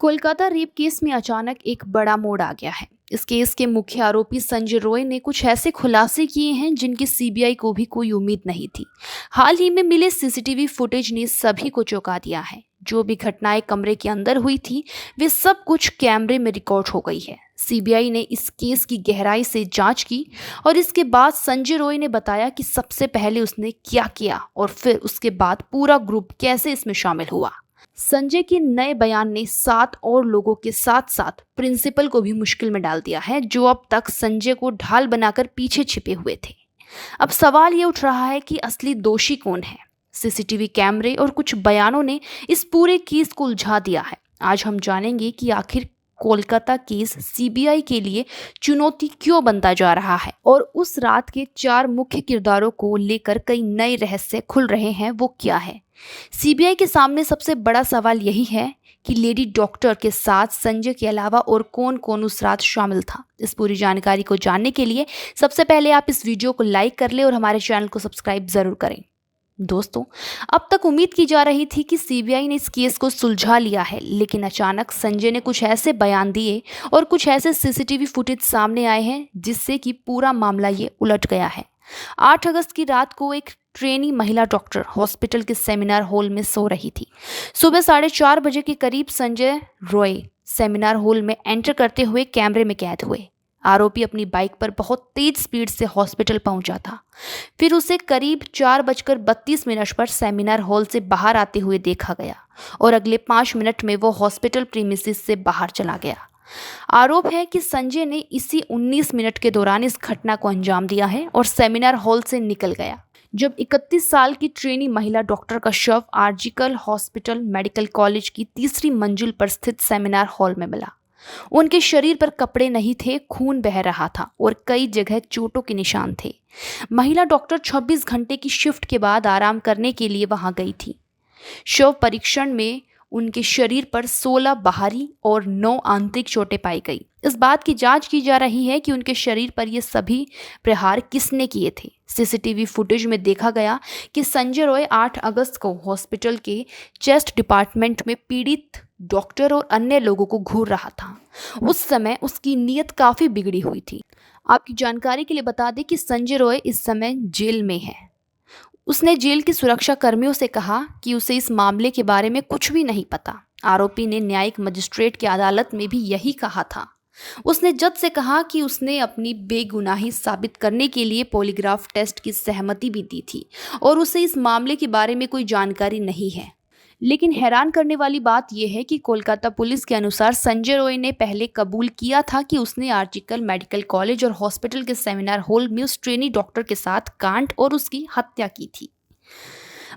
Kolkata rape case में अचानक एक बड़ा मोड़ आ गया है। इस केस के मुख्य आरोपी संजय रॉय ने कुछ ऐसे खुलासे किए हैं जिनकी सीबीआई को भी कोई उम्मीद नहीं थी। हाल ही में मिले सीसीटीवी फुटेज ने सभी को चौंका दिया है। जो भी घटनाएं कमरे के अंदर हुई थी वे सब कुछ कैमरे में रिकॉर्ड हो गई है। सीबीआई ने इस केस की गहराई से जांच की और इसके बाद संजय रॉय ने बताया कि सबसे पहले उसने क्या किया और फिर उसके बाद पूरा ग्रुप कैसे इसमें शामिल हुआ। संजय के नए बयान ने 7 और लोगों के साथ साथ प्रिंसिपल को भी मुश्किल में डाल दिया है, जो अब तक संजय को ढाल बनाकर पीछे छिपे हुए थे। अब सवाल ये उठ रहा है कि असली दोषी कौन है। सीसीटीवी कैमरे और कुछ बयानों ने इस पूरे केस को उलझा दिया है। आज हम जानेंगे कि आखिर कोलकाता केस सीबीआई के लिए चुनौती क्यों बनता जा रहा है और उस रात के 4 मुख्य किरदारों को लेकर कई नए रहस्य खुल रहे हैं, वो क्या है। सीबीआई के सामने सबसे बड़ा सवाल यही है कि लेडी डॉक्टर के साथ संजय के अलावा और कौन कौन उस रात शामिल था। इस पूरी जानकारी को जानने के लिए सबसे पहले आप इस वीडियो को लाइक कर ले और हमारे चैनल को सब्सक्राइब जरूर करें। दोस्तों, अब तक उम्मीद की जा रही थी कि सीबीआई ने इस केस को सुलझा लिया है, लेकिन अचानक संजय ने कुछ ऐसे बयान दिए और कुछ ऐसे सीसीटीवी फुटेज सामने आए हैं जिससे कि पूरा मामला ये उलट गया है। 8 अगस्त की रात को एक ट्रेनी महिला डॉक्टर हॉस्पिटल के सेमिनार हॉल में सो रही थी। सुबह 4:30 बजे के करीब संजय रॉय सेमिनार हॉल में एंटर करते हुए कैमरे में कैद हुए। आरोपी अपनी बाइक पर बहुत तेज स्पीड से हॉस्पिटल पहुंचा था। फिर उसे करीब 4:32 पर सेमिनार हॉल से बाहर आते हुए देखा गया और अगले 5 मिनट में वो हॉस्पिटल प्रीमिसेस से बाहर चला गया। आरोप है कि संजय ने इसी 19 मिनट के दौरान इस घटना को अंजाम दिया है और सेमिनार हॉल से निकल गया। जब 31 साल की ट्रेनी महिला डॉक्टर का शव आर्जिकल हॉस्पिटल मेडिकल कॉलेज की तीसरी मंजिल पर स्थित सेमिनार हॉल में मिला। उनके शरीर पर कपड़े नहीं थे, खून बह रहा था और कई जगह चोटों के निशान थे। महिला डॉक्टर 26 घंटे की शिफ्ट के बाद आराम करने के लिए वहां गई थी। शव परीक्षण में उनके शरीर पर 16 बाहरी और 9 आंतरिक चोटें पाई गई। इस बात की जांच की जा रही है कि उनके शरीर पर ये सभी प्रहार किसने किए थे। सीसीटीवी फुटेज में देखा गया कि संजय रॉय 8 अगस्त को हॉस्पिटल के चेस्ट डिपार्टमेंट में पीड़ित डॉक्टर और अन्य लोगों को घूर रहा था। उस समय उसकी नीयत काफी बिगड़ी हुई थी। आपकी जानकारी के लिए बता दें कि संजय रॉय इस समय जेल में है। उसने जेल के सुरक्षा कर्मियों से कहा कि उसे इस मामले के बारे में कुछ भी नहीं पता। आरोपी ने न्यायिक मजिस्ट्रेट की अदालत में भी यही कहा था। उसने जज से कहा कि उसने अपनी बेगुनाही साबित करने के लिए पॉलीग्राफ टेस्ट की सहमति भी दी थी और उसे इस मामले के बारे में कोई जानकारी नहीं है। लेकिन हैरान करने वाली बात यह है कि कोलकाता पुलिस के अनुसार संजय रॉय ने पहले कबूल किया था कि उसने आर्जिकल मेडिकल कॉलेज और हॉस्पिटल के सेमिनार हॉल में उस ट्रेनी डॉक्टर के साथ कांड और उसकी हत्या की थी।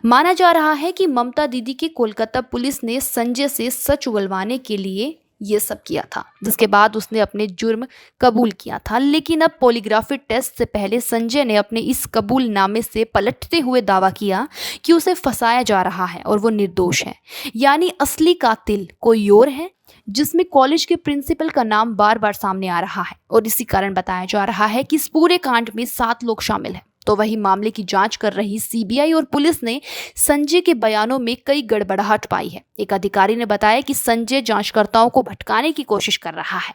माना जा रहा है कि ममता दीदी के कोलकाता पुलिस ने संजय से सच उगलवाने के लिए ये सब किया था, जिसके बाद उसने अपने जुर्म कबूल किया था। लेकिन अब पॉलीग्राफी टेस्ट से पहले संजय ने अपने इस कबूलनामे से पलटते हुए दावा किया कि उसे फंसाया जा रहा है और वो निर्दोष है। यानी असली कातिल कोई और है, जिसमें कॉलेज के प्रिंसिपल का नाम बार बार सामने आ रहा है और इसी कारण बताया जा रहा है कि इस पूरे कांड में 7 लोग शामिल हैं। तो वही मामले की जांच कर रही सीबीआई और पुलिस ने संजय के बयानों में कई गड़बड़ाहट पाई है। एक अधिकारी ने बताया कि संजय जांचकर्ताओं को भटकाने की कोशिश कर रहा है।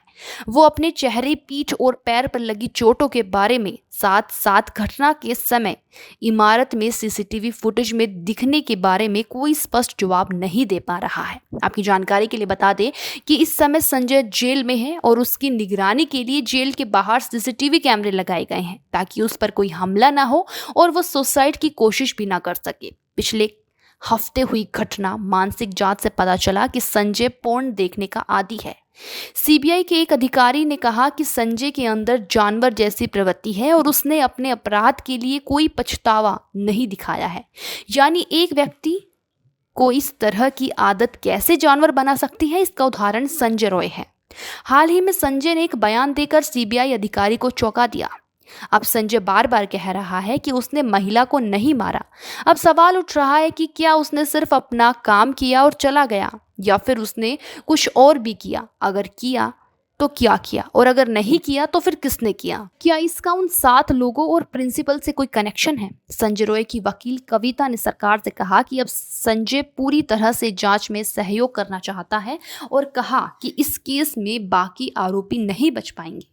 वो अपने चेहरे, पीठ और पैर पर लगी चोटों के बारे में, साथ साथ घटना के समय इमारत में सीसीटीवी फुटेज में दिखने के बारे में कोई स्पष्ट जवाब नहीं दे पा रहा है। आपकी जानकारी के लिए बता दें कि इस समय संजय जेल में है और उसकी निगरानी के लिए जेल के बाहर सीसीटीवी कैमरे लगाए गए हैं ताकि उस पर कोई हमला ना हो और वो सुसाइड की कोशिश भी ना कर सके। पिछले हफ्ते हुई घटना मानसिक जांच से पता चला कि संजय पोर्न देखने का आदी है। सीबीआई के एक अधिकारी ने कहा कि संजय के अंदर जानवर जैसी प्रवृत्ति है और उसने अपने अपराध के लिए कोई पछतावा नहीं दिखाया है। यानी एक व्यक्ति को इस तरह की आदत कैसे जानवर बना सकती है, इसका उदाहरण संजय रॉय है। हाल ही में संजय ने एक बयान देकर सीबीआई अधिकारी को चौंका दिया। अब संजय बार बार कह रहा है कि उसने महिला को नहीं मारा। अब सवाल उठ रहा है कि क्या उसने सिर्फ अपना काम किया और चला गया या फिर उसने कुछ और भी किया। अगर किया तो क्या किया, और अगर नहीं किया तो फिर किसने किया? क्या इसका उन 7 लोगों और प्रिंसिपल से कोई कनेक्शन है? संजय रॉय की वकील कविता ने सरकार से कहा कि अब संजय पूरी तरह से जांच में सहयोग करना चाहता है और कहा कि इस केस में बाकी आरोपी नहीं बच पाएंगे।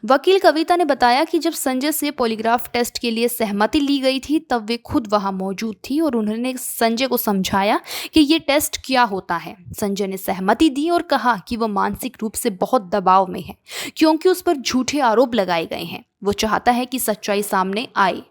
वकील कविता ने बताया कि जब संजय से पॉलीग्राफ टेस्ट के लिए सहमति ली गई थी तब वे खुद वहां मौजूद थी और उन्होंने संजय को समझाया कि ये टेस्ट क्या होता है। संजय ने सहमति दी और कहा कि वह मानसिक रूप से बहुत दबाव में है क्योंकि उस पर झूठे आरोप लगाए गए हैं। वो चाहता है कि सच्चाई सामने आए।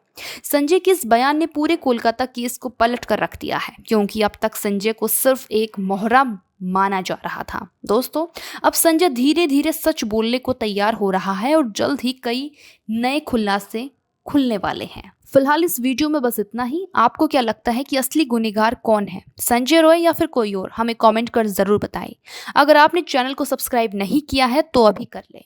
संजय के इस बयान ने पूरे कोलकाता केस को पलट कर रख दिया है क्योंकि अब तक संजय को सिर्फ एक मोहरा माना जा रहा था। दोस्तों, अब संजय धीरे धीरे सच बोलने को तैयार हो रहा है और जल्द ही कई नए खुलासे खुलने वाले हैं। फिलहाल इस वीडियो में बस इतना ही। आपको क्या लगता है कि असली गुनहगार कौन है, संजय रॉय या फिर कोई और? हमें कमेंट कर जरूर बताएं। अगर आपने चैनल को सब्सक्राइब नहीं किया है तो अभी कर लें।